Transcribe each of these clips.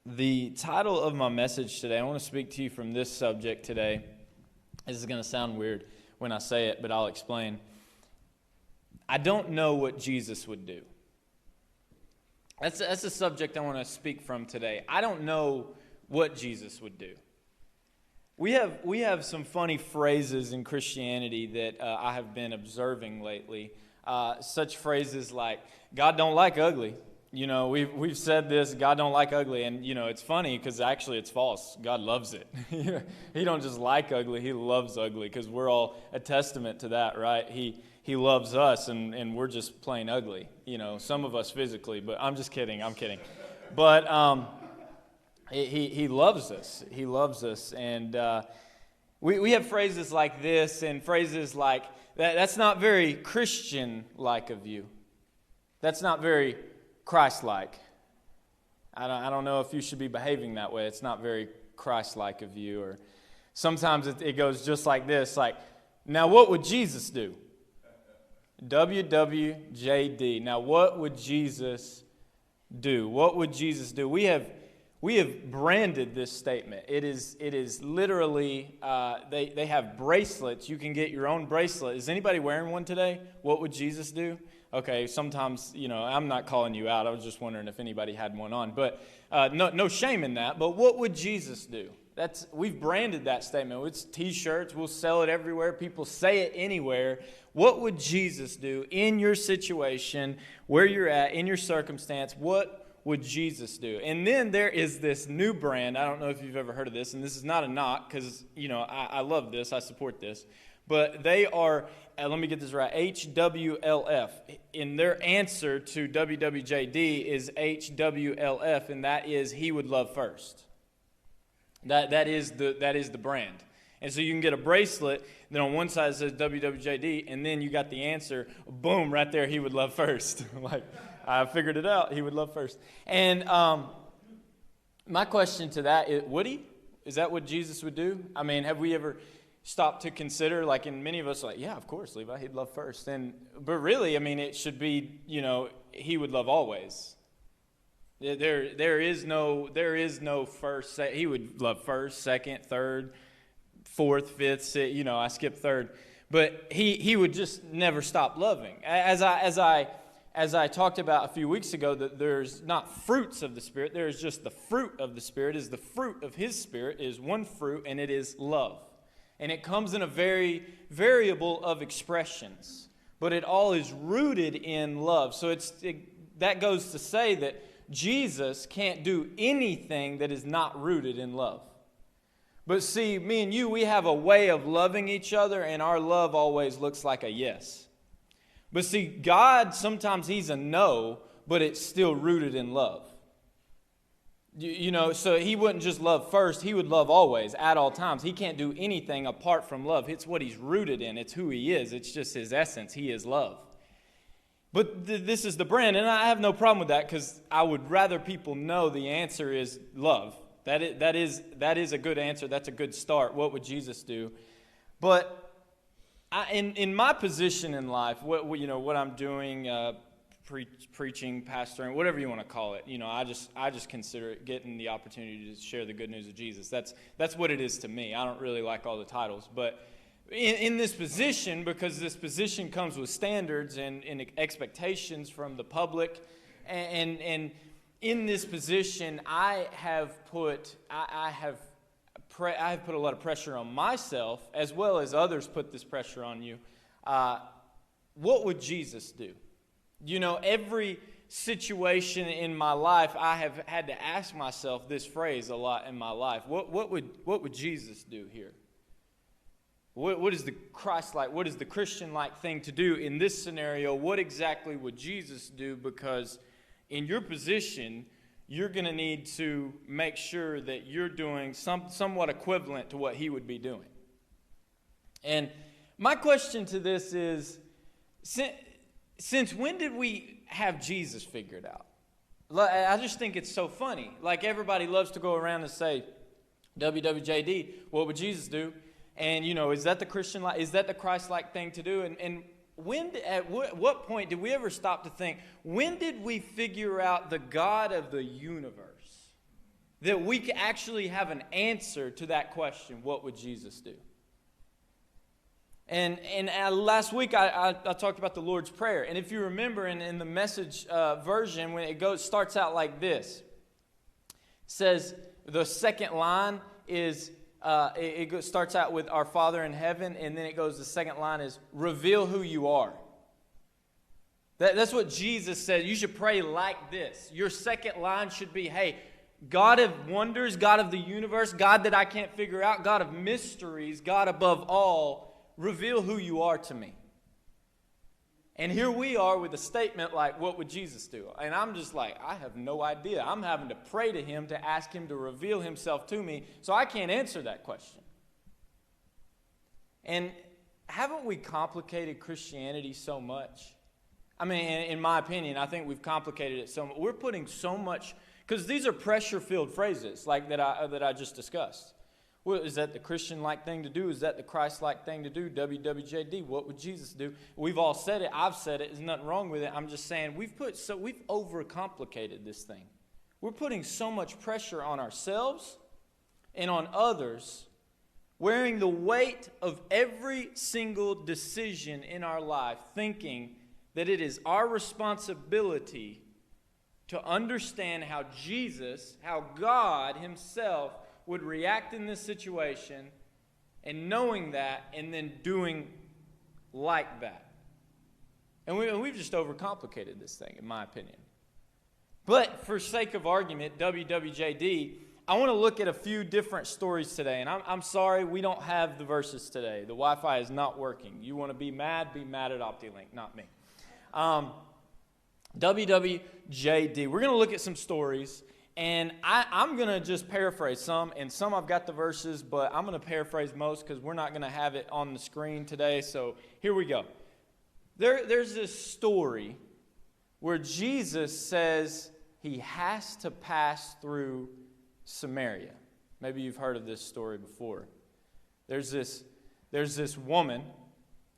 The title of my message today, I want to speak to you from this subject today. This is going to sound weird when I say it, but I'll explain. I don't know what Jesus would do. That's a subject I want to speak from today. I don't know what Jesus would do. We have some funny phrases in Christianity that I have been observing lately. Such phrases like, God don't like ugly. You know, we've said this, God don't like ugly, and, you know, it's funny because actually it's false. God loves it. He don't just like ugly, He loves ugly because we're all a testament to that, right? He loves us, and we're just plain ugly, you know, some of us physically, but I'm just kidding, I'm kidding. But He loves us. He loves us, and we have phrases like this and phrases like, that's not very Christian-like of you. That's not very Christ-like. I don't know if you should be behaving that way. It's not very Christ-like of you. Or sometimes it goes just like this, like, now what would Jesus do? WWJD. Now what would Jesus do? What would Jesus do? We have branded this statement. It is literally, they have bracelets. You can get your own bracelet. Is anybody wearing one today? What would Jesus do? Okay, sometimes, you know, I'm not calling you out. I was just wondering if anybody had one on. But no shame in that. But what would Jesus do? We've branded that statement. It's T-shirts. We'll sell it everywhere. People say it anywhere. What would Jesus do in your situation, where you're at, in your circumstance? What would Jesus do? And then there is this new brand. I don't know if you've ever heard of this, and this is not a knock because, you know, I love this. I support this. But they are, let me get this right, HWLF. In their answer to WWJD is HWLF, and that is He would love first. That is the brand. And so you can get a bracelet, then on one side it says WWJD, and then you got the answer, boom, right there, He would love first. Like, I figured it out, He would love first. And my question to that is, would He? Is that what Jesus would do? I mean, have we ever stopped to consider, like, and many of us are like, yeah, of course, Levi, He'd love first. But really, I mean, it should be, you know, He would love always. There is no first. He would love first, second, third, fourth, fifth, sixth. You know, I skipped third, but he would just never stop loving. As I talked about a few weeks ago, that there's not fruits of the Spirit. There is just the fruit of the Spirit. Is the fruit of His Spirit is one fruit, and it is love. And it comes in a very variable of expressions, but it all is rooted in love. So that goes to say that Jesus can't do anything that is not rooted in love. But see, me and you, we have a way of loving each other, and our love always looks like a yes. But see, God, sometimes He's a no, but it's still rooted in love. You know, so He wouldn't just love first, He would love always, at all times. He can't do anything apart from love. It's what He's rooted in. It's who He is. It's just His essence. He is love. But this is the brand, and I have no problem with that because I would rather people know the answer is love. That is a good answer. That's a good start. What would Jesus do? But in my position in life, what I'm doing, preaching, pastoring, whatever you want to call it, you know, I just consider it getting the opportunity to share the good news of Jesus. That's what it is to me. I don't really like all the titles, but in this position, because this position comes with standards and expectations from the public, and in this position, I have put a lot of pressure on myself, as well as others put this pressure on you. What would Jesus do? You know, every situation in my life, I have had to ask myself this phrase a lot in my life. What would Jesus do here? What is the Christ-like, what is the Christian-like thing to do in this scenario? What exactly would Jesus do? Because in your position, you're going to need to make sure that you're doing somewhat equivalent to what He would be doing. And my question to this is, since when did we have Jesus figured out? I just think it's so funny. Like, everybody loves to go around and say, WWJD, what would Jesus do? And, you know, is that the Christian-like, is that the Christ-like thing to do? And at what point did we ever stop to think, when did we figure out the God of the universe that we can actually have an answer to that question, what would Jesus do? And last week I talked about the Lord's Prayer. And if you remember in the Message version, when it starts out like this. It says, the second line is, starts out with our Father in heaven, and then it goes, the second line is, reveal who you are. That's what Jesus said. You should pray like this. Your second line should be, hey, God of wonders, God of the universe, God that I can't figure out, God of mysteries, God above all, reveal who you are to me. And here we are with a statement like, what would Jesus do? And I'm just like, I have no idea. I'm having to pray to him to ask him to reveal himself to me, so I can't answer that question. And haven't we complicated Christianity so much? I mean, in my opinion, I think we've complicated it so much. We're putting so much, because these are pressure-filled phrases like that I just discussed. Well, is that the Christian-like thing to do? Is that the Christ-like thing to do? WWJD, what would Jesus do? We've all said it. I've said it. There's nothing wrong with it. I'm just saying we've overcomplicated this thing. We're putting so much pressure on ourselves and on others, wearing the weight of every single decision in our life, thinking that it is our responsibility to understand how Jesus, how God himself would react in this situation, and knowing that and then doing like that. And we've just overcomplicated this thing, in my opinion. But for sake of argument, WWJD, I want to look at a few different stories today. And I'm sorry, we don't have the verses today. The Wi-Fi is not working. You want to be mad at OptiLink, not me. WWJD. We're going to look at some stories. And I'm going to just paraphrase some, and some I've got the verses, but I'm going to paraphrase most because we're not going to have it on the screen today. So here we go. There's this story where Jesus says he has to pass through Samaria. Maybe you've heard of this story before. There's this woman,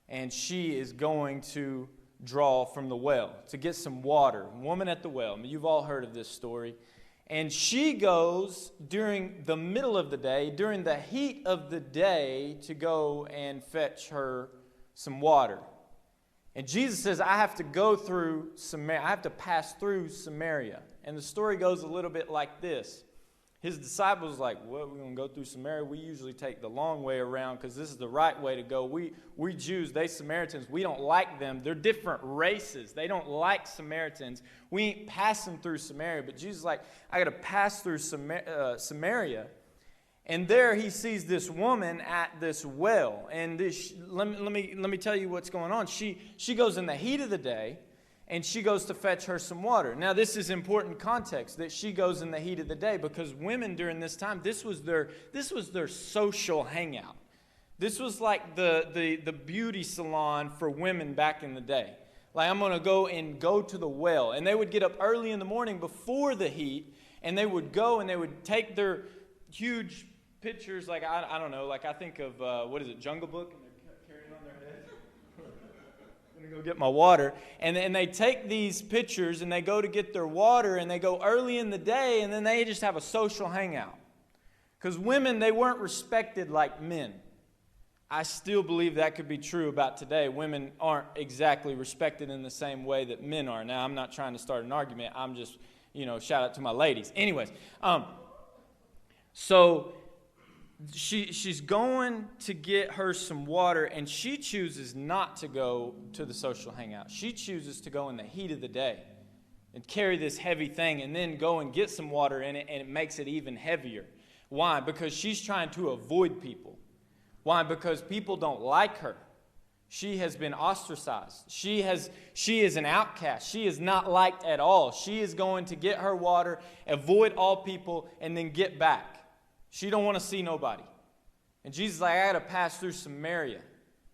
and she is going to draw from the well to get some water. Woman at the well. I mean, you've all heard of this story. And she goes during the middle of the day, during the heat of the day, to go and fetch her some water. And Jesus says, I have to go through Samaria. I have to pass through Samaria. And the story goes a little bit like this. His disciples like, what, we're going to go through Samaria? We usually take the long way around because this is the right way to go. We Jews, they Samaritans, we don't like them. They're different races. They don't like Samaritans. We ain't passing through Samaria. But Jesus is like, I got to pass through Samaria. And there he sees this woman at this well. And let me tell you what's going on. She goes in the heat of the day, and she goes to fetch her some water. Now, this is important context that she goes in the heat of the day, because women during this time, this was their social hangout. This was like the beauty salon for women back in the day. Like, I'm going to go to the well. And they would get up early in the morning before the heat, and they would go and they would take their huge pitchers, like, I don't know, like I think of, Jungle Book? Go get my water, and they take these pitchers and they go to get their water, and they go early in the day, and then they just have a social hangout, because women, they weren't respected like men. I still believe that could be true about today. Women aren't exactly respected in the same way that men are. Now, I'm not trying to start an argument. I'm just, shout out to my ladies. Anyways, so she's going to get her some water, and she chooses not to go to the social hangout. She chooses to go in the heat of the day and carry this heavy thing and then go and get some water in it, and it makes it even heavier. Why? Because she's trying to avoid people. Why? Because people don't like her. She has been ostracized. She is an outcast. She is not liked at all. She is going to get her water, avoid all people, and then get back. She don't want to see nobody. And Jesus is like, I got to pass through Samaria.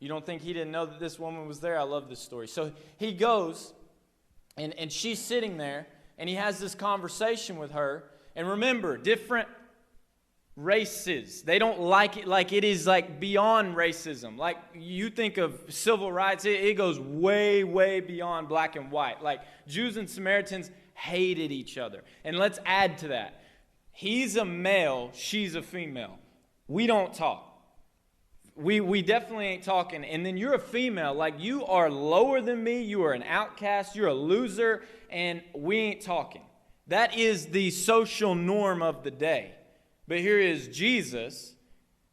You don't think he didn't know that this woman was there? I love this story. So he goes, and she's sitting there, and he has this conversation with her. And remember, different races, they don't like it. Like, it is like beyond racism. Like, you think of civil rights, it goes way, way beyond black and white. Like, Jews and Samaritans hated each other. And let's add to that. He's a male, she's a female. We don't talk. We definitely ain't talking. And then you're a female, like you are lower than me, you are an outcast, you're a loser, and we ain't talking. That is the social norm of the day. But here is Jesus,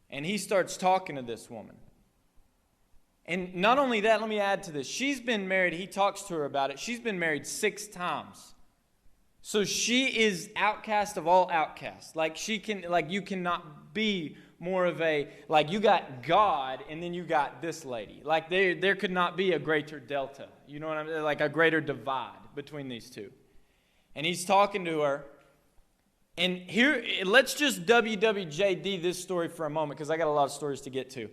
and he starts talking to this woman. And not only that, let me add to this. She's been married, he talks to her about it. She's been married 6 times. So she is outcast of all outcasts. You cannot be more of a, like you got God and then you got this lady. Like there could not be a greater delta. You know what I mean? Like a greater divide between these two. And he's talking to her. And here, let's just WWJD this story for a moment because I got a lot of stories to get to.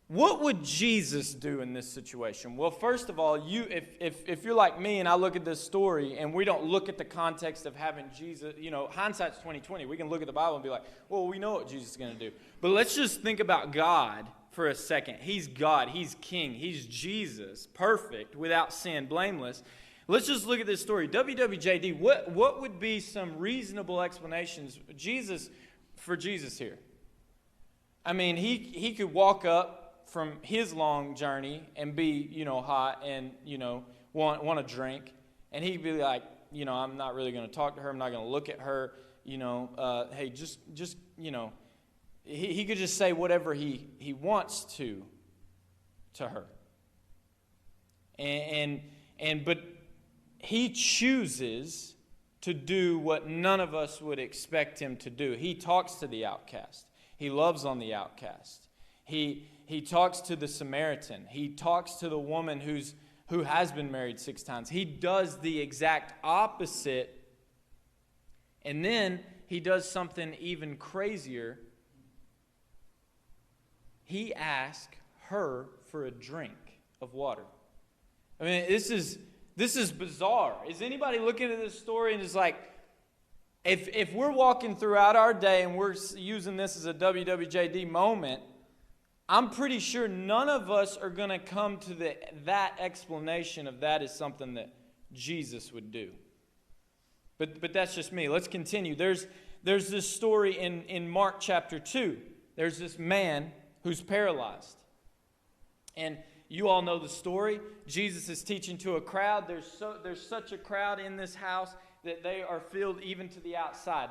What would Jesus do in this situation? Well, first of all, if you're like me and I look at this story and we don't look at the context of having Jesus, hindsight's 20/20. We can look at the Bible and be like, well, we know what Jesus is going to do. But let's just think about God for a second. He's God. He's King. He's Jesus, perfect, without sin, blameless. Let's just look at this story. WWJD, what would be some reasonable explanations for Jesus here? I mean, he could walk up from his long journey and be, hot and, want a drink. And he'd be like, I'm not really going to talk to her. I'm not going to look at her. Hey, just he could just say whatever he wants to her. But he chooses to do what none of us would expect him to do. He talks to the outcast. He loves on the outcast. He talks to the Samaritan. He talks to the woman who has been married 6 times. He does the exact opposite. And then he does something even crazier. He asks her for a drink of water. I mean, this is bizarre. Is anybody looking at this story and is like, if we're walking throughout our day and we're using this as a WWJD moment, I'm pretty sure none of us are going to come to that explanation of that is something that Jesus would do. But that's just me. Let's continue. There's this story in Mark chapter 2. There's this man who's paralyzed. And you all know the story. Jesus is teaching to a crowd. There's such a crowd in this house that they are filled even to the outside.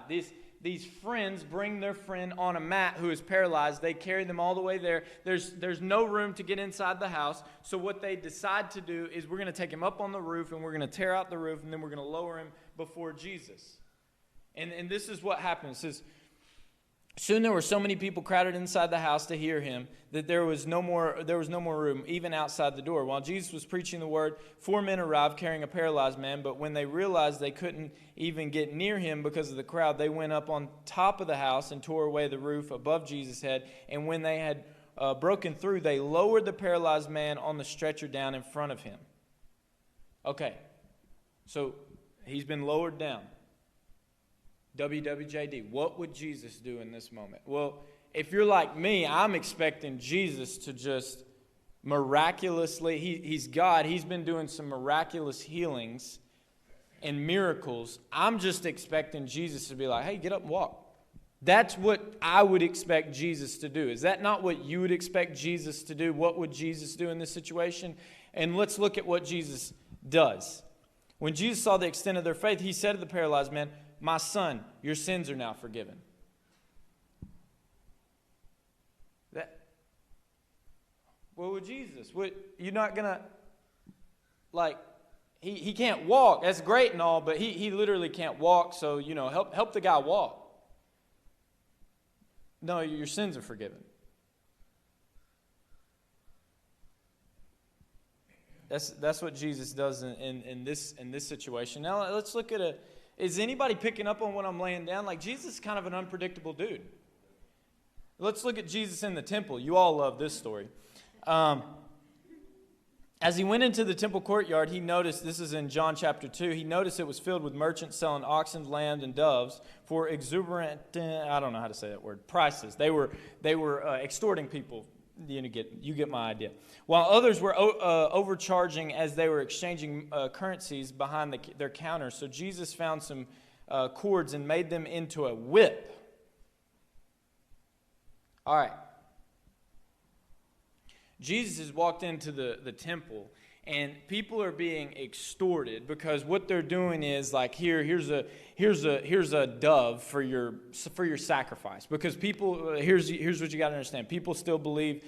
These friends bring their friend on a mat who is paralyzed. They carry them all the way there. There's no room to get inside the house. So what they decide to do is we're going to take him up on the roof and we're going to tear out the roof and then we're going to lower him before Jesus. And this is what happens. It says, soon there were so many people crowded inside the house to hear him that there was no more room, even outside the door. While Jesus was preaching the word, 4 men arrived carrying a paralyzed man, but when they realized they couldn't even get near him because of the crowd, they went up on top of the house and tore away the roof above Jesus' head. And when they had broken through, they lowered the paralyzed man on the stretcher down in front of him. Okay, so he's been lowered down. WWJD, what would Jesus do in this moment? Well, if you're like me, I'm expecting Jesus to just miraculously, he's God, he's been doing some miraculous healings and miracles. I'm just expecting Jesus to be like, hey, get up and walk. That's what I would expect Jesus to do. Is that not what you would expect Jesus to do? What would Jesus do in this situation? And let's look at what Jesus does. When Jesus saw the extent of their faith, he said to the paralyzed man, my son, your sins are now forgiven. What would Jesus? You're not going to, he can't walk. That's great and all, but he literally can't walk, so, help the guy walk. No, your sins are forgiven. That's what Jesus does in this situation. Now, let's look at is anybody picking up on what I'm laying down? Like, Jesus is kind of an unpredictable dude. Let's look at Jesus in the temple. You all love this story. As he went into the temple courtyard, he noticed, this is in John chapter 2, he noticed it was filled with merchants selling oxen, lambs, and doves for exuberant, I don't know how to say that word, prices. They were extorting people. You get my idea. While others were overcharging as they were exchanging currencies behind their counters. So Jesus found some cords and made them into a whip. All right. Jesus has walked into the temple, and people are being extorted because what they're doing is like, here's a dove for your sacrifice. Because people, here's what you got to understand. People still believe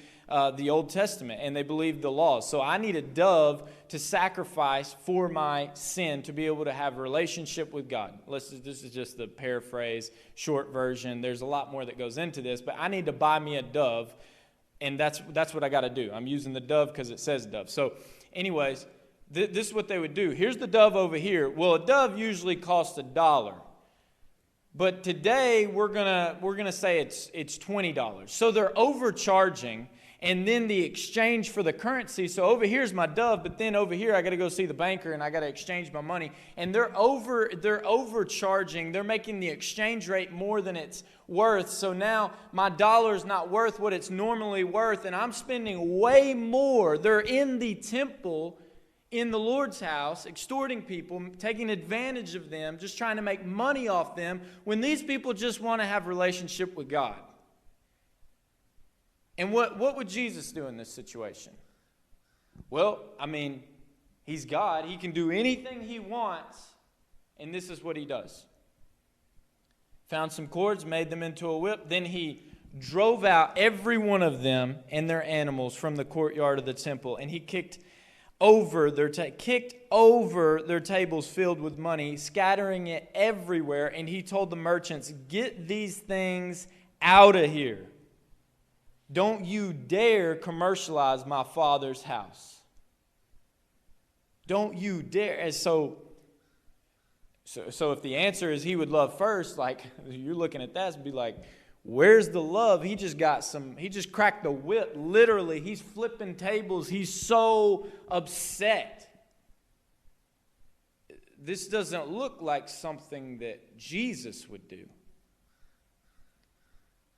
the Old Testament, and they believe the laws. So I need a dove to sacrifice for my sin to be able to have a relationship with God. This is just the paraphrase, short version. There's a lot more that goes into this, but I need to buy me a dove. And that's what I got to do. I'm using the dove because it says dove. So anyways, this is what they would do. Here's the dove over here. Well, a dove usually costs $1. But today we're gonna say it's $20. So they're overcharging, and then the exchange for the currency. So over here's my dove, but then over here I got to go see the banker and I got to exchange my money. And they're overcharging. They're making the exchange rate more than it's worth. So now my dollar's not worth what it's normally worth, and I'm spending way more. They're in the temple, in the Lord's house, extorting people, taking advantage of them, just trying to make money off them, when these people just want to have a relationship with God. And what would Jesus do in this situation? Well, I mean, he's God. He can do anything he wants, and this is what he does. Found some cords, made them into a whip. Then he drove out every one of them and their animals from the courtyard of the temple, and he kicked over their tables filled with money, scattering it everywhere. And he told the merchants, "Get these things out of here. Don't you dare commercialize my Father's house." Don't you dare. And so if the answer is he would love first, like you're looking at that and be like, where's the love? He just cracked the whip. Literally, he's flipping tables. He's so upset. This doesn't look like something that Jesus would do.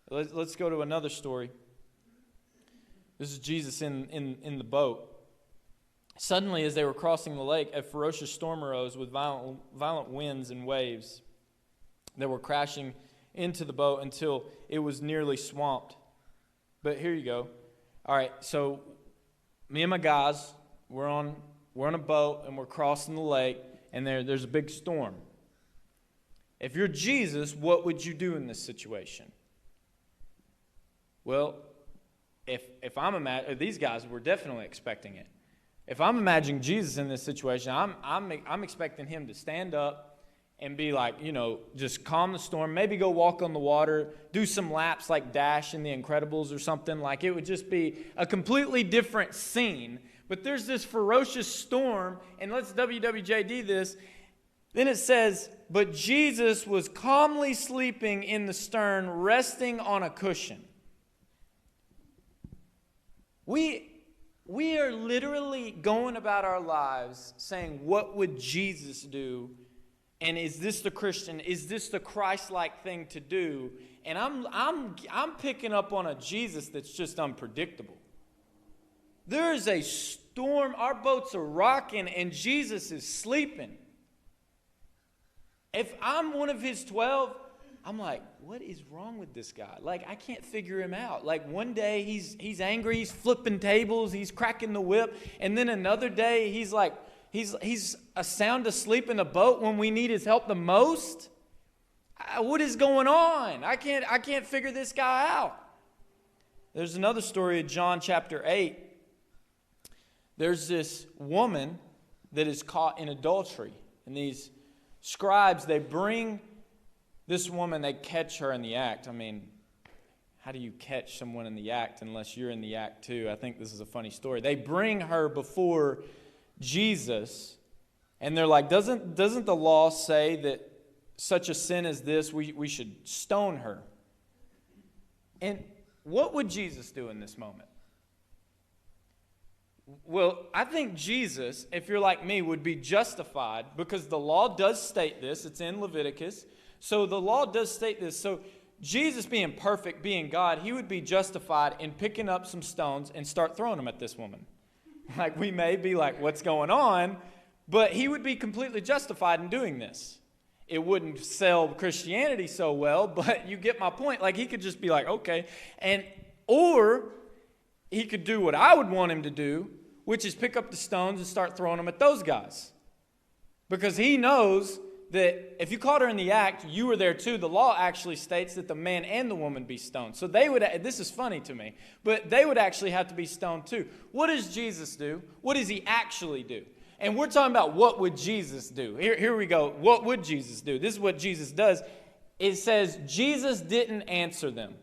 Let's go to another story. This is Jesus in the boat. Suddenly, as they were crossing the lake, a ferocious storm arose with violent winds and waves that were crashing into the boat until it was nearly swamped. But here you go. All right, so me and my guys, we're on a boat and we're crossing the lake, and there's a big storm. If you're Jesus, what would you do in this situation? Well, if I'm these guys were definitely expecting it. If I'm imagining Jesus in this situation, I'm expecting him to stand up and be like, just calm the storm, maybe go walk on the water, do some laps like Dash in The Incredibles or something. Like, it would just be a completely different scene. But there's this ferocious storm, and let's WWJD this. Then it says, but Jesus was calmly sleeping in the stern, resting on a cushion. We are literally going about our lives saying, what would Jesus do? And is this the Christian? Is this the Christ-like thing to do? And I'm picking up on a Jesus that's just unpredictable. There is a storm. Our boats are rocking, and Jesus is sleeping. If I'm one of his 12, I'm like, what is wrong with this guy? Like, I can't figure him out. Like, one day he's angry, he's flipping tables, he's cracking the whip, and then another day he's like, he's sound asleep in the boat when we need his help the most. What is going on? I can't figure this guy out. There's another story in John chapter 8. There's this woman that is caught in adultery, and these scribes, they bring this woman, they catch her in the act. I mean, how do you catch someone in the act unless you're in the act too? I think this is a funny story. They bring her before Jesus, and they're like, doesn't the law say that such a sin as this, we should stone her? And what would Jesus do in this moment? Well, I think Jesus, if you're like me, would be justified because the law does state this. It's in Leviticus. So the law does state this. So Jesus being perfect, being God, he would be justified in picking up some stones and start throwing them at this woman. Like, we may be like, what's going on? But he would be completely justified in doing this. It wouldn't sell Christianity so well, but you get my point. Like, he could just be like, okay. Or he could do what I would want him to do, which is pick up the stones and start throwing them at those guys. Because he knows that if you caught her in the act, you were there too. The law actually states that the man and the woman be stoned. So they would, this is funny to me, but they would actually have to be stoned too. What does Jesus do? What does he actually do? And we're talking about what would Jesus do. Here we go. What would Jesus do? This is what Jesus does. It says Jesus didn't answer them.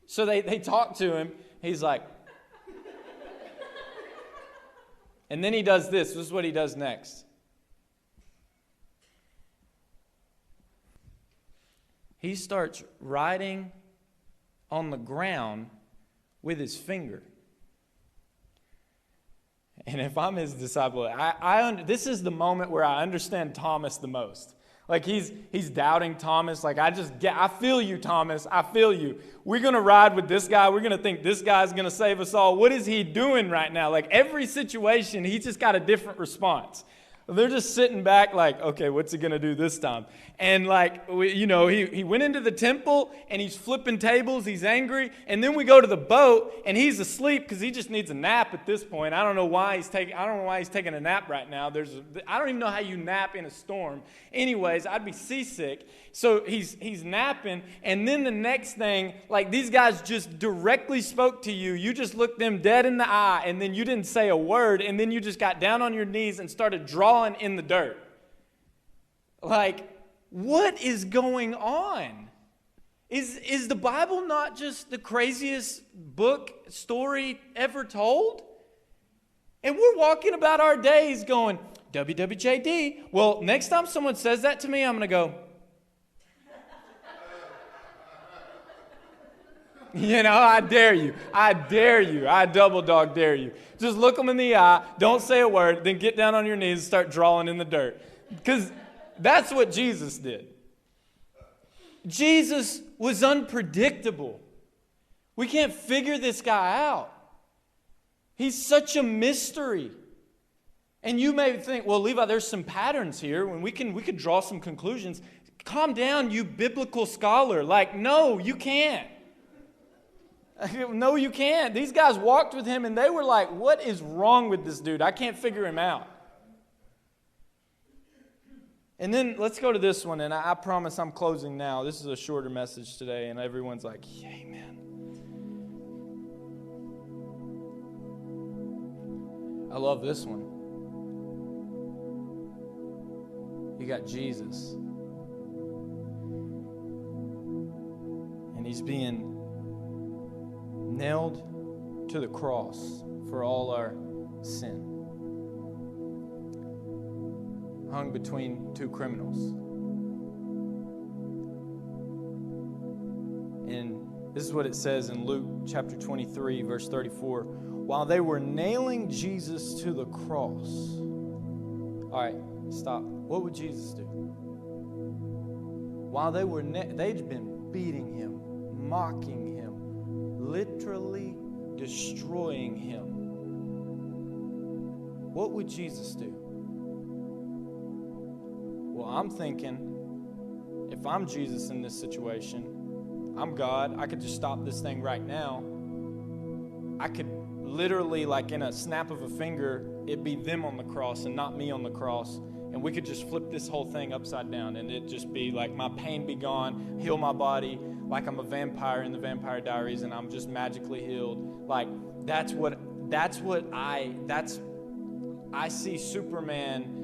So they talk to him. He's like, and then he does this. This is what he does next. He starts writing on the ground with his finger. And if I'm his disciple, this is the moment where I understand Thomas the most. Like, he's doubting Thomas. Like, I feel you, Thomas. I feel you. We're going to ride with this guy. We're going to think this guy's going to save us all. What is he doing right now? Like, every situation, he's just got a different response. They're just sitting back like, okay, what's he going to do this time? And like, he went into the temple and he's flipping tables. He's angry. And then we go to the boat and he's asleep because he just needs a nap at this point. I don't know why he's taking a nap right now. I don't even know how you nap in a storm. Anyways, I'd be seasick. So he's napping. And then the next thing, like, these guys just directly spoke to you. You just looked them dead in the eye and then you didn't say a word. And then you just got down on your knees and started drawing in the dirt. Like, what is going on? Is the Bible not just the craziest story ever told? And we're walking about our days going, WWJD. Well, next time someone says that to me, I'm going to go, I dare you. I dare you. I double dog dare you. Just look them in the eye. Don't say a word. Then get down on your knees and start drawing in the dirt. Because that's what Jesus did. Jesus was unpredictable. We can't figure this guy out. He's such a mystery. And you may think, well, Levi, there's some patterns here. When we could draw some conclusions. Calm down, you biblical scholar. Like, no, you can't. No, you can't. These guys walked with him and they were like, what is wrong with this dude? I can't figure him out. And then let's go to this one, and I promise I'm closing now. This is a shorter message today, and everyone's like, amen. I love this one. You got Jesus. And he's being nailed to the cross for all our sin. Hung between two criminals. And this is what it says in Luke chapter 23, verse 34. While they were nailing Jesus to the cross. All right, stop. What would Jesus do? While they were, they'd been beating him, mocking him, literally destroying him. What would Jesus do? Well, I'm thinking, if I'm Jesus in this situation, I'm God, I could just stop this thing right now. I could literally, like in a snap of a finger, it'd be them on the cross and not me on the cross. And we could just flip this whole thing upside down and it'd just be like my pain be gone, heal my body, like I'm a vampire in the Vampire Diaries and I'm just magically healed. Like, I see Superman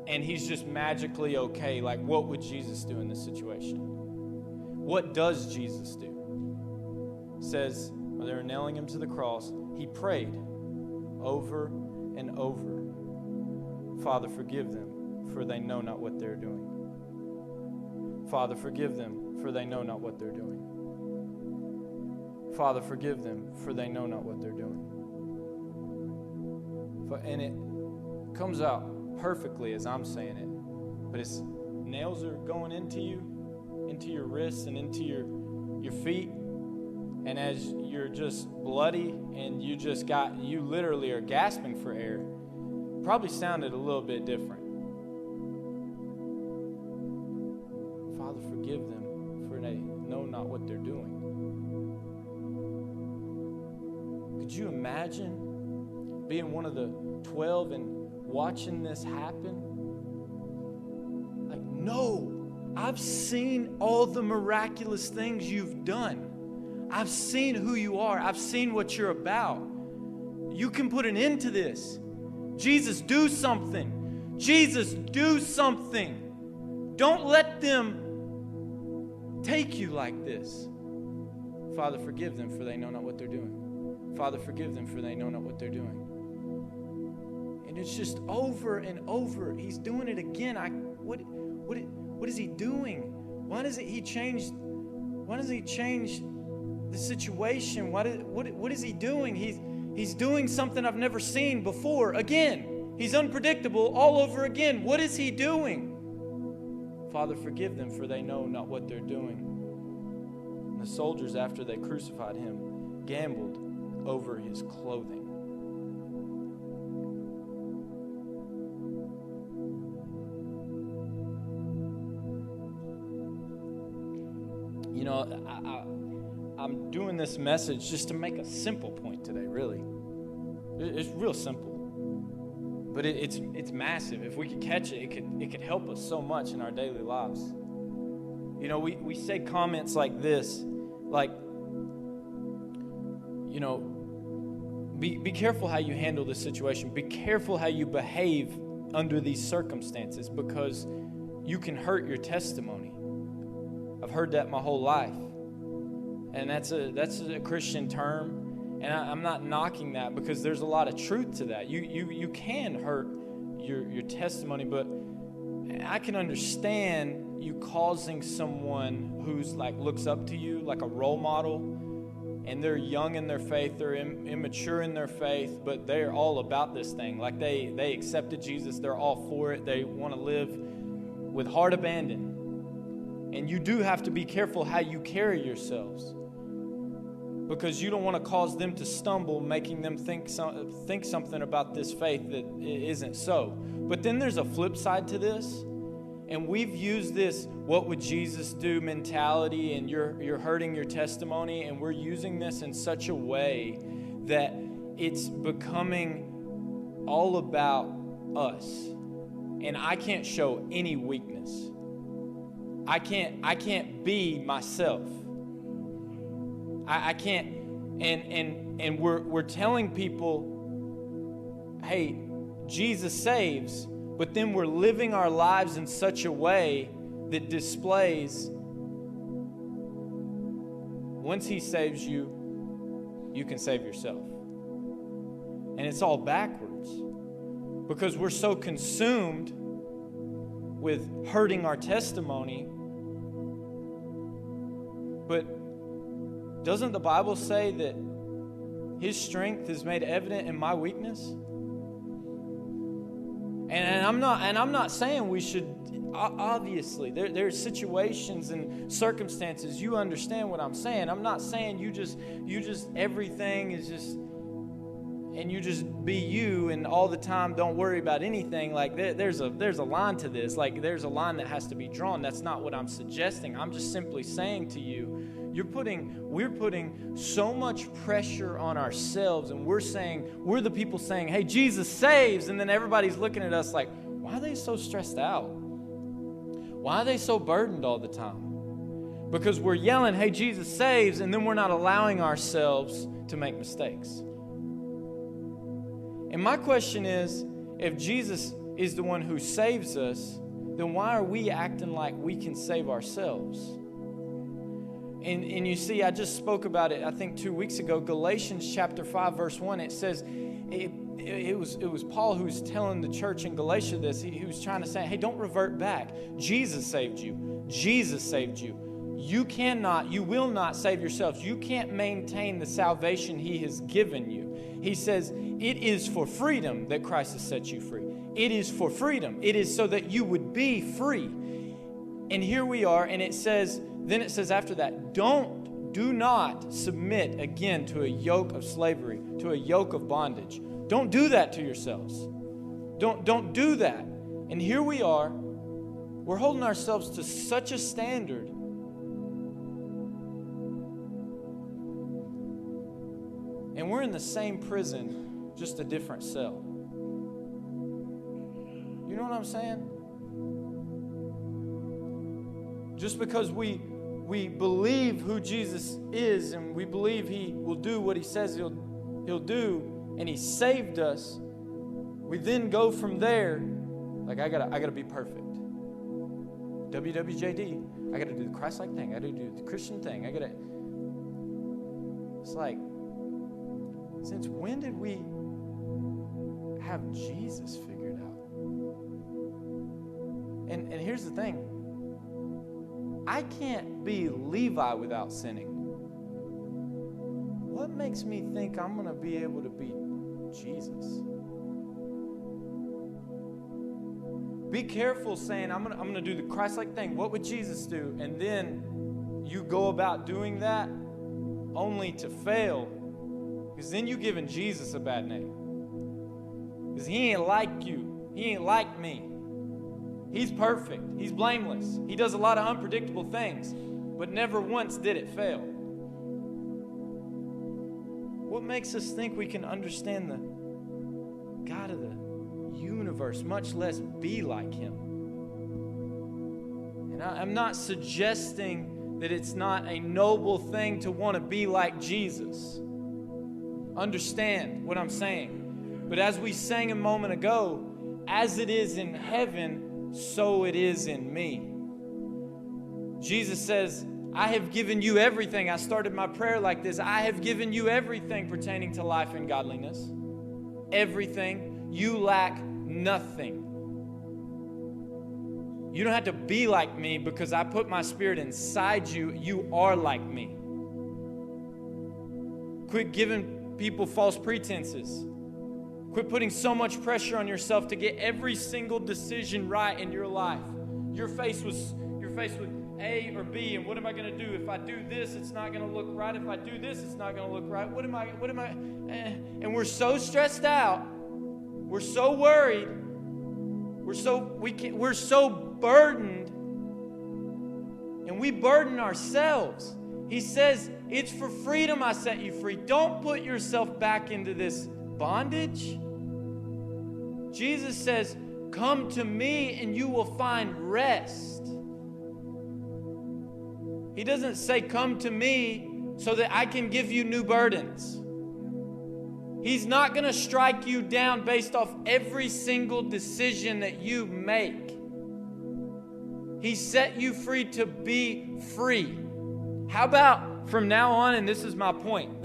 and he's just magically okay. Like, what would Jesus do in this situation? What does Jesus do? It says, when they were nailing him to the cross, he prayed over and over, Father, forgive them, for they know not what they're doing. Father, forgive them, for they know not what they're doing. Father, forgive them, for they know not what they're doing. And it comes out perfectly as I'm saying it, but its nails are going into your wrists and into your feet, and as you're just bloody and you literally are gasping for air, probably sounded a little bit different. forgive them, for they know not what they're doing. Could you imagine being one of the 12 and watching this happen? Like, no, I've seen all the miraculous things you've done. I've seen who you are. I've seen what you're about. You can put an end to this. Jesus, do something. Jesus, do something. Don't let them take you like this. Father, forgive them, for they know not what they're doing. Father, forgive them, for they know not what they're doing. And it's just over and over. He's doing it again. What is he doing? Why doesn't he change the situation? What is he doing? He's doing something I've never seen before. Again, he's unpredictable all over again. What is he doing? Father, forgive them, for they know not what they're doing. And the soldiers, after they crucified him, gambled over his clothing. You know, I'm doing this message just to make a simple point today, really. It's real simple. But it's massive. If we could catch it, it could help us so much in our daily lives. You know, we say comments like this, like, you know, be careful how you handle this situation. Be careful how you behave under these circumstances, because you can hurt your testimony. I've heard that my whole life. And that's a Christian term. And I'm not knocking that, because there's a lot of truth to that. You can hurt your testimony, but I can understand you causing someone who's like looks up to you like a role model, and they're young in their faith, they're immature in their faith, but they're all about this thing. Like they accepted Jesus, they're all for it. They want to live with heart abandon. And you do have to be careful how you carry yourselves, because you don't want to cause them to stumble, making them think something about this faith that isn't so. But then there's a flip side to this, and we've used this "what would Jesus do" mentality, and you're hurting your testimony, and we're using this in such a way that it's becoming all about us. And I can't show any weakness. I can't be myself. I can't, and we're telling people, hey, Jesus saves, but then we're living our lives in such a way that displays, once he saves you, you can save yourself. And it's all backwards, because we're so consumed with hurting our testimony. But doesn't the Bible say that his strength is made evident in my weakness? And I'm not saying we should, obviously, there's situations and circumstances. You understand what I'm saying. I'm not saying you just everything is just, and you just be you and all the time don't worry about anything. Like there's a line to this. Like there's a line that has to be drawn. That's not what I'm suggesting. I'm just simply saying to you, we're putting so much pressure on ourselves, and we're the people saying, hey, Jesus saves, and then everybody's looking at us like, why are they so stressed out? Why are they so burdened all the time? Because we're yelling, hey, Jesus saves, and then we're not allowing ourselves to make mistakes. And my question is, if Jesus is the one who saves us, then why are we acting like we can save ourselves? And you see, I just spoke about it, I think 2 weeks ago, Galatians chapter 5, verse 1, it says, it was Paul who was telling the church in Galatia this. He was trying to say, hey, don't revert back. Jesus saved you. Jesus saved you. You will not save yourselves. You can't maintain the salvation he has given you. He says, it is for freedom that Christ has set you free. It is for freedom. It is so that you would be free. And here we are, and then it says after that, do not submit again to a yoke of slavery, to a yoke of bondage. Don't do that to yourselves. Don't do that. And here we are, we're holding ourselves to such a standard And we're in the same prison, just a different cell. You know what I'm saying? Just because we believe who Jesus is and we believe He will do what He says He'll do, and He saved us, we then go from there, like I gotta be perfect. WWJD, I gotta do the Christ-like thing, I gotta do the Christian thing, it's like, since when did we have Jesus figured out? And here's the thing. I can't be Levi without sinning. What makes me think I'm going to be able to be Jesus? Be careful saying, I'm going to do the Christ-like thing. What would Jesus do? And then you go about doing that only to fail. Because then you're giving Jesus a bad name. Because He ain't like you. He ain't like me. He's perfect. He's blameless. He does a lot of unpredictable things, but never once did it fail. What makes us think we can understand the God of the universe, much less be like Him? And I'm not suggesting that it's not a noble thing to want to be like Jesus. Understand what I'm saying. But as we sang a moment ago, as it is in heaven, so it is in me. Jesus says, I have given you everything. I started my prayer like this. I have given you everything pertaining to life and godliness. Everything. You lack nothing. You don't have to be like me because I put my Spirit inside you. You are like me. Quit giving people false pretenses. Quit putting so much pressure on yourself to get every single decision right in your life. You're faced with A or B, and what am I going to do? If I do this, it's not going to look right. If I do this, it's not going to look right. What am I? And we're so stressed out. We're so worried. We're so burdened, and we burden ourselves. He says, it's for freedom I set you free. Don't put yourself back into this bondage. Jesus says, come to me and you will find rest. He doesn't say, come to me so that I can give you new burdens. He's not going to strike you down based off every single decision that you make. He set you free to be free. How about from now on, and this is my point,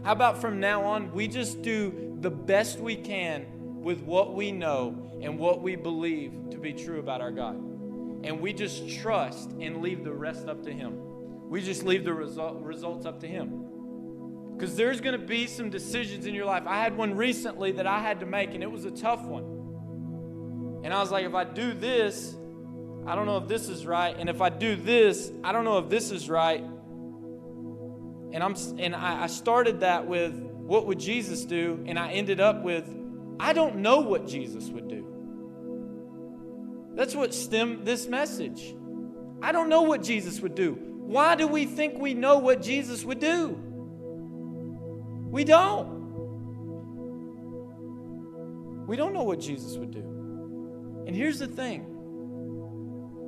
how about from now on, we just do the best we can with what we know and what we believe to be true about our God. And we just trust and leave the rest up to Him. We just leave the results up to Him. Because there's going to be some decisions in your life. I had one recently that I had to make, and it was a tough one. And I was like, if I do this, I don't know if this is right. And if I do this, I don't know if this is right. And I started that with, what would Jesus do? And I ended up with, I don't know what Jesus would do. That's what stemmed this message. I don't know what Jesus would do. Why do we think we know what Jesus would do? We don't. We don't know what Jesus would do. And here's the thing.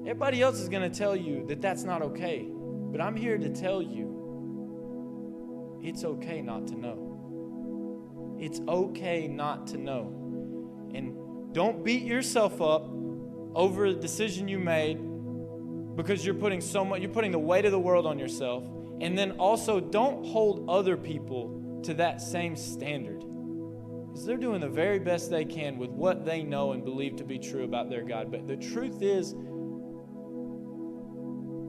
Everybody else is going to tell you that that's not okay. But I'm here to tell you, it's okay not to know. It's okay not to know. And don't beat yourself up over a decision you made because you're putting the weight of the world on yourself. And then also don't hold other people to that same standard. Because they're doing the very best they can with what they know and believe to be true about their God. But the truth is,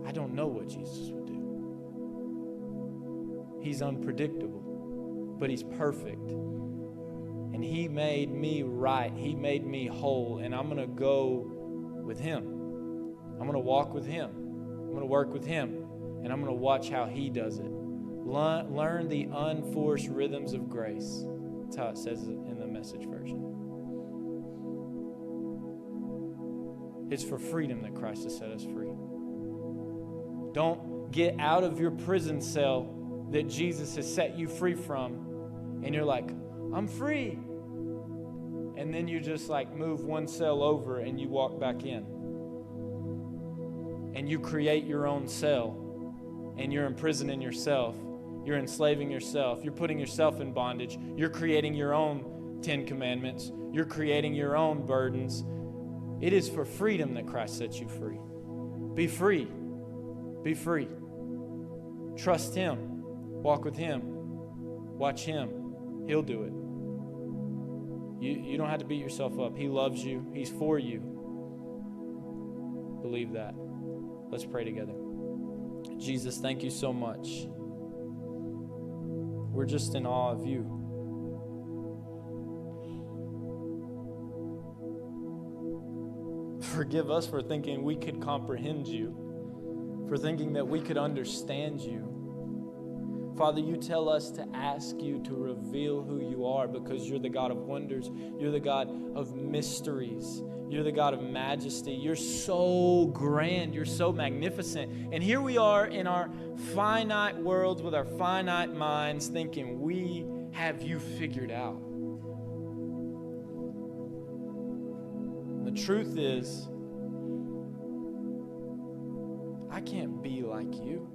I don't know what Jesus would do. He's unpredictable, but He's perfect. And He made me right. He made me whole. And I'm going to go with Him. I'm going to walk with Him. I'm going to work with Him. And I'm going to watch how He does it. Learn the unforced rhythms of grace. That's how it says it in the Message version. It's for freedom that Christ has set us free. Don't get out of your prison cell that Jesus has set you free from, and you're like, I'm free. And then you just like move one cell over and you walk back in. And you create your own cell, and you're imprisoning yourself. You're enslaving yourself. You're putting yourself in bondage. You're creating your own 10 commandments. You're creating your own burdens. It is for freedom that Christ sets you free. Be free. Be free. Trust Him. Walk with Him. Watch Him. He'll do it. You don't have to beat yourself up. He loves you. He's for you. Believe that. Let's pray together. Jesus, thank you so much. We're just in awe of you. Forgive us for thinking we could comprehend you, for thinking that we could understand you. Father, you tell us to ask you to reveal who you are, because you're the God of wonders. You're the God of mysteries. You're the God of majesty. You're so grand. You're so magnificent. And here we are in our finite worlds with our finite minds thinking we have you figured out. The truth is, I can't be like you.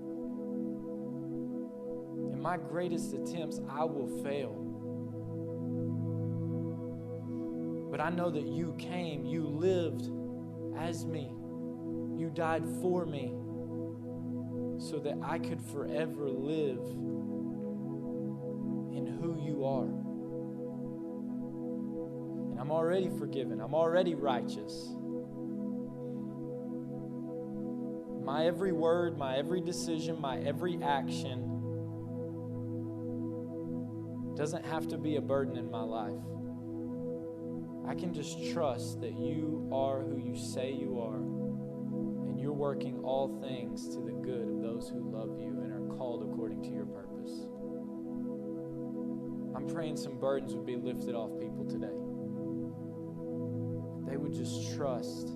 In my greatest attempts, I will fail. But I know that you came, you lived as me. You died for me so that I could forever live in who you are. And I'm already forgiven. I'm already righteous. My every word, my every decision, my every action doesn't have to be a burden in my life. I can just trust that you are who you say you are, and you're working all things to the good of those who love you and are called according to your purpose. I'm praying some burdens would be lifted off people today. They would just trust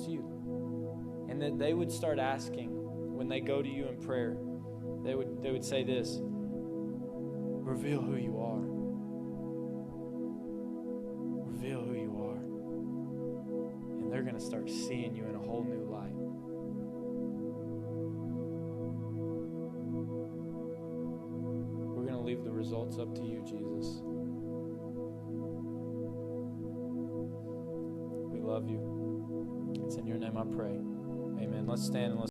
you. And that they would start asking when they go to you in prayer, they would say this: reveal who you are. Reveal who you are. And they're going to start seeing you in a whole new light. We're going to leave the results up to you, Jesus. We love you. It's in your name I pray. Amen. Let's stand and let's